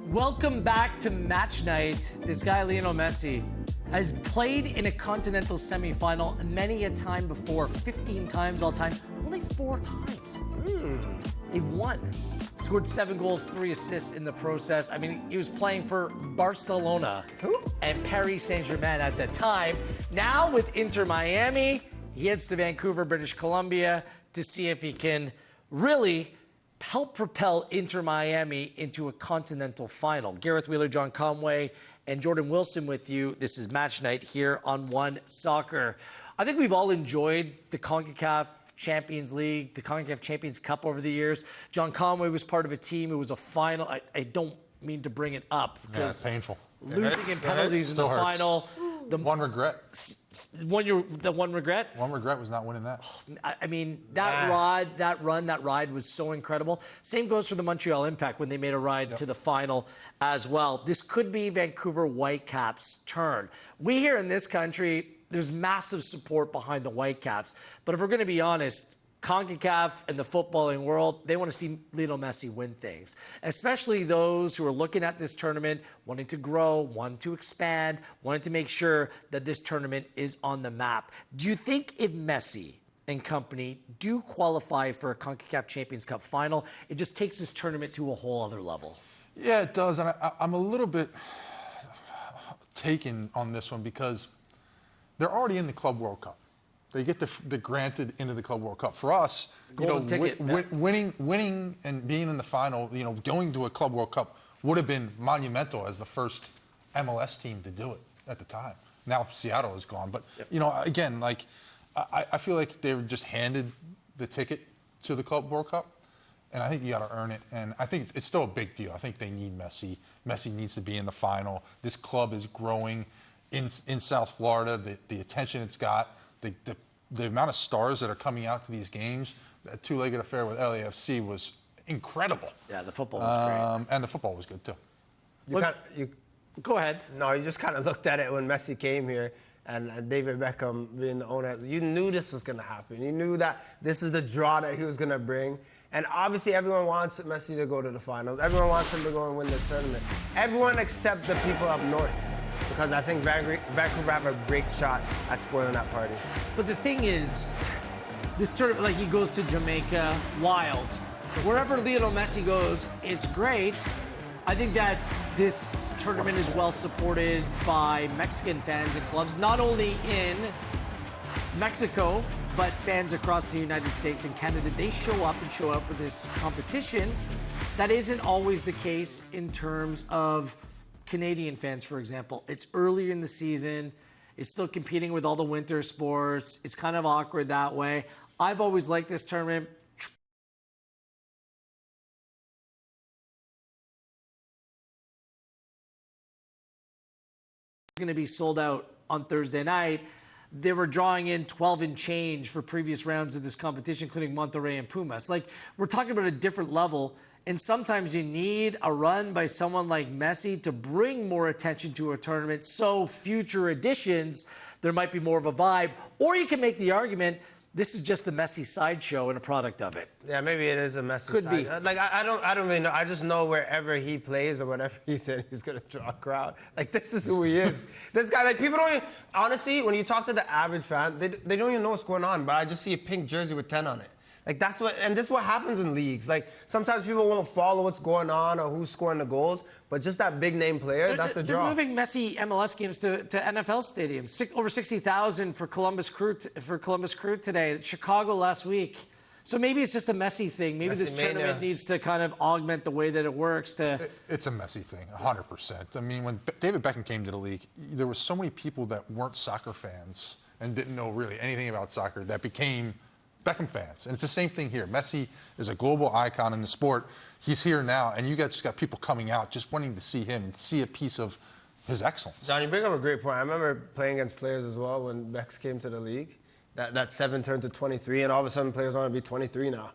Welcome back to Match Night. This guy, Lionel Messi, has played in a continental semifinal many a time before, 15 times all time, only 4 times. They've won. Scored 7 goals, 3 assists in the process. I mean, he was playing for Barcelona and Paris Saint-Germain at the time. Now with Inter Miami, he heads to Vancouver, British Columbia to see if he can really help propel Inter Miami into a continental final. Gareth Wheeler, John Conway, and Jordan Wilson with you. This is Match Night here on OneSoccer. I think we've all enjoyed the Concacaf Champions League, the Concacaf Champions Cup over the years. John Conway was part of a team. It was a final. I don't mean to bring it up because painful. Losing in penalties in the final. One regret. The one regret? One regret was not winning that. I mean, that ride was so incredible. Same goes for the Montreal Impact when they made a ride to the final as well. This could be Vancouver Whitecaps' turn. We here in this country, there's massive support behind the Whitecaps. But if we're going to be honest, CONCACAF and the footballing world, they want to see Lionel Messi win things, especially those who are looking at this tournament, wanting to grow, wanting to expand, wanting to make sure that this tournament is on the map. Do you think if Messi and company do qualify for a CONCACAF Champions Cup final, it just takes this tournament to a whole other level? Yeah, it does. And I'm a little bit taken on this one because they're already in the Club World Cup. They get the granted into the Club World Cup. For us, winning and being in the final, going to a Club World Cup would have been monumental as the first MLS team to do it at the time. Now Seattle is gone, but again, like I feel like they were just handed the ticket to the Club World Cup, and I think you got to earn it. And I think it's still a big deal. I think they need Messi. Messi needs to be in the final. This club is growing in South Florida. The attention it's got. The amount of stars that are coming out to these games, that two-legged affair with LAFC was incredible. Yeah, the football was great. And the football was good, too. Go ahead. No, you just kind of looked at it when Messi came here and David Beckham being the owner. You knew this was going to happen. You knew that this is the draw that he was going to bring. And obviously everyone wants Messi to go to the finals. Everyone wants him to go and win this tournament. Everyone except the people up north. Because I think Vancouver have a great shot at spoiling that party. But the thing is, this tournament, like he goes to Jamaica, wild. Wherever Lionel Messi goes, it's great. I think that this tournament is well supported by Mexican fans and clubs, not only in Mexico, but fans across the United States and Canada. They show up and show out for this competition. That isn't always the case in terms of Canadian fans, for example. It's earlier in the season. It's still competing with all the winter sports. It's kind of awkward that way. I've always liked this tournament. It's going to be sold out on Thursday night. They were drawing in 12 and change for previous rounds of this competition, including Monterrey and Pumas. Like, we're talking about a different level. And sometimes you need a run by someone like Messi to bring more attention to a tournament. So future editions, there might be more of a vibe. Or you can make the argument, this is just the Messi sideshow and a product of it. Yeah, maybe it is a Messi Could be. Like, I don't really know. I just know wherever he plays or whatever he said, he's going to draw a crowd. Like, this is who he is. This guy, like, people don't even, honestly, when you talk to the average fan, they don't even know what's going on. But I just see a pink jersey with 10 on it. Like, that's what, and this is what happens in leagues. Like, sometimes people won't follow what's going on or who's scoring the goals, but just that big name player, that's the draw. They're moving Messi MLS games to NFL stadiums. Over 60,000 for Columbus Crew today. Chicago last week. So maybe it's just a Messi thing. Maybe this tournament needs to kind of augment the way that it works. It's a Messi thing, 100%. I mean, when David Beckham came to the league, there were so many people that weren't soccer fans and didn't know really anything about soccer that became Beckham fans. And it's the same thing here. Messi is a global icon in the sport. He's here now, and you just got people coming out just wanting to see him and see a piece of his excellence. John, you bring up a great point. I remember playing against players as well when Bex came to the league. That 7 turned to 23, and all of a sudden players want to be 23 now.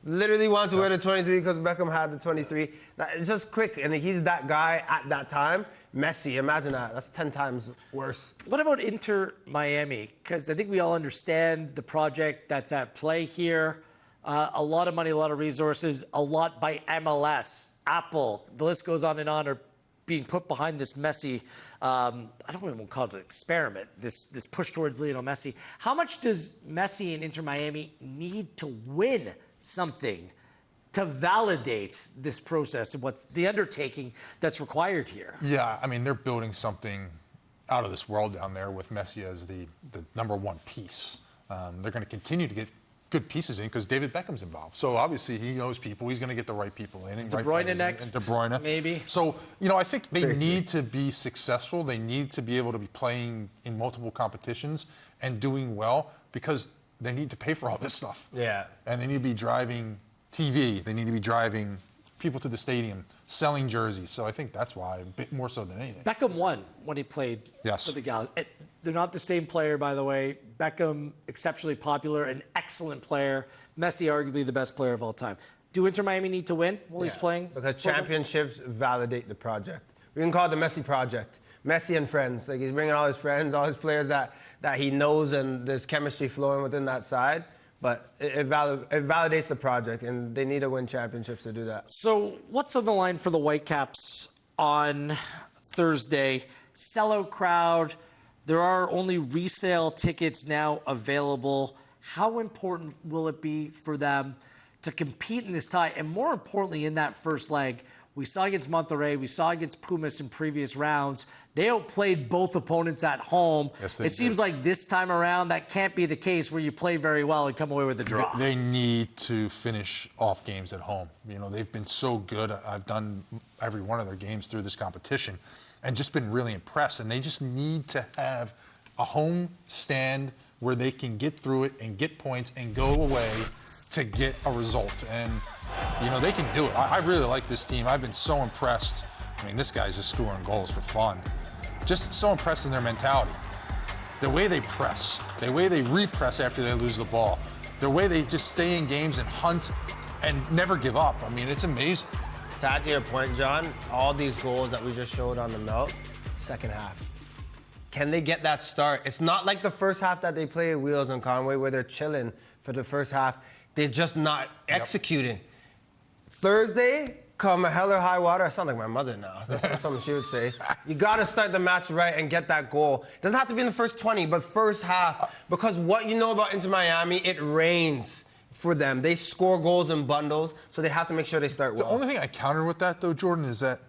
Literally wants to wear the 23 because Beckham had the 23. It's just quick, and he's that guy at that time. Messi, imagine that. That's 10 times worse. What about Inter Miami? Because I think we all understand the project that's at play here. A lot of money, a lot of resources, a lot by MLS, Apple. The list goes on and on. Are being put behind this Messi, I don't even want to call it an experiment, this push towards Lionel Messi. How much does Messi and Inter Miami need to win something to validate this process and what's the undertaking that's required here? Yeah, I mean, they're building something out of this world down there with Messi as the number one piece. They're going to continue to get good pieces in because David Beckham's involved. So obviously he knows people. He's going to get the right people in. De Bruyne next, and De Bruyne. maybe. So, I think they need to be successful. They need to be able to be playing in multiple competitions and doing well because they need to pay for all this stuff. Yeah. And they need to be driving TV. They need to be driving people to the stadium, selling jerseys. So I think that's why, a bit more so than anything. Beckham won when he played for the Galaxy. They're not the same player, by the way. Beckham, exceptionally popular, an excellent player. Messi, arguably the best player of all time. Do Inter Miami need to win while he's playing? Because championships validate the project. We can call it the Messi project. Messi and friends. Like, he's bringing all his friends, all his players that he knows, and there's chemistry flowing within that side. But it validates the project, and they need to win championships to do that. So what's on the line for the Whitecaps on Thursday? Sellout crowd. There are only resale tickets now available. How important will it be for them to compete in this tie? And more importantly, in that first leg, we saw against Monterrey, we saw against Pumas in previous rounds. They outplayed both opponents at home. Yes, it seems like this time around, that can't be the case where you play very well and come away with a draw. They need to finish off games at home. They've been so good. I've done every one of their games through this competition and just been really impressed. And they just need to have a home stand where they can get through it and get points and go away to get a result. And, they can do it. I really like this team. I've been so impressed. I mean, this guy's just scoring goals for fun. Just so impressed in their mentality. The way they press, the way they repress after they lose the ball, the way they just stay in games and hunt and never give up. I mean, it's amazing. To add to your point, John, all these goals that we just showed on the note, second half. Can they get that start? It's not like the first half that they play at Wheels and Conway where they're chilling for the first half. They're just not executing. Thursday, come hell or high water. I sound like my mother now. That's something she would say. You got to start the match right and get that goal. It doesn't have to be in the first 20, but first half. Because what you know about Inter Miami, it rains for them. They score goals in bundles, so they have to make sure they start well. The only thing I counter with that, though, Jordan, is that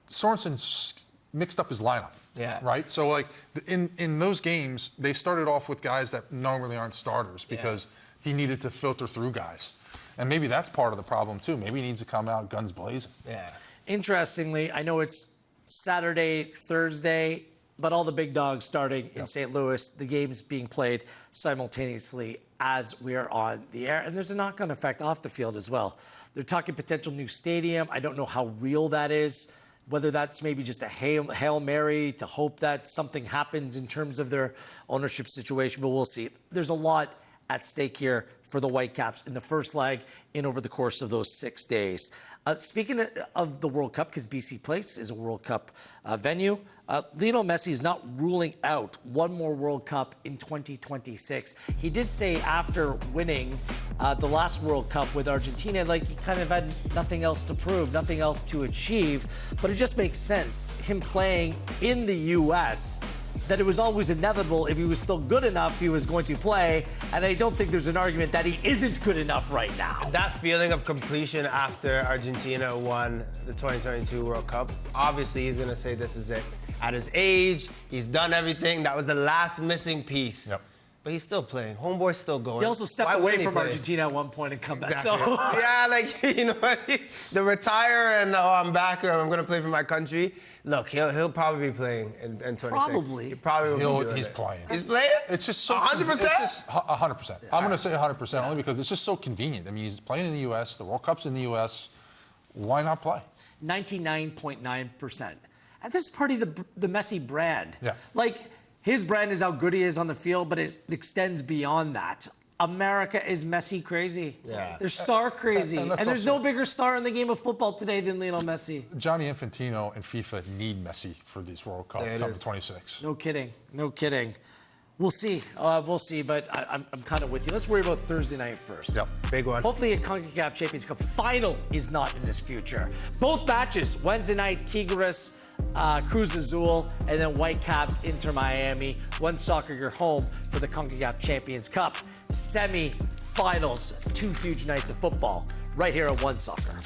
Sorensen mixed up his lineup. Yeah. Right? So, like, in those games, they started off with guys that normally aren't starters because he needed to filter through guys. And maybe that's part of the problem, too. Maybe he needs to come out guns blazing. Yeah. Interestingly, I know it's Saturday, Thursday, but all the big dogs starting in St. Louis, the games being played simultaneously as we are on the air. And there's a knock-on effect off the field as well. They're talking potential new stadium. I don't know how real that is, whether that's maybe just a Hail Mary to hope that something happens in terms of their ownership situation, but we'll see. There's a lot at stake here for the Whitecaps in the first leg and over the course of those 6 days. Speaking of the World Cup, because BC Place is a World Cup venue, Lionel Messi is not ruling out one more World Cup in 2026. He did say after winning the last World Cup with Argentina, like he kind of had nothing else to prove, nothing else to achieve, but it just makes sense, him playing in the U.S., that it was always inevitable if he was still good enough, he was going to play. And I don't think there's an argument that he isn't good enough right now. That feeling of completion after Argentina won the 2022 World Cup, obviously he's going to say this is it. At his age, he's done everything. That was the last missing piece. Yep. But he's still playing. Homeboy's still going. He also stepped away from Argentina at one point and come back. Exactly. So yeah, like, you know what? The retire and I'm back, I'm going to play for my country. Look, he'll probably be playing in 26. Probably. He probably will be doing He's it. playing. He's playing? It's just so 100%? It's just 100%. I'm going to say 100% only because it's just so convenient. I mean, he's playing in the U.S. The World Cup's in the U.S. Why not play? 99.9%. And this is part of the Messi brand. Yeah. Like, his brand is how good he is on the field, but it extends beyond that. America is Messi crazy. Yeah. They're star crazy. And And there's also- no bigger star in the game of football today than Lionel Messi. Johnny Infantino and FIFA need Messi for this World Cup There it come is. 26. No kidding. No kidding. We'll see. We'll see, but I'm kind of with you. Let's worry about Thursday night first. Yep. Big one. Hopefully a Concacaf Champions Cup final is not in his future. Both matches, Wednesday night, Tigres, Cruz Azul, and then Whitecaps, Inter Miami. OneSoccer, you're home for the Concacaf Champions Cup. Semi-finals, 2 huge nights of football right here at OneSoccer.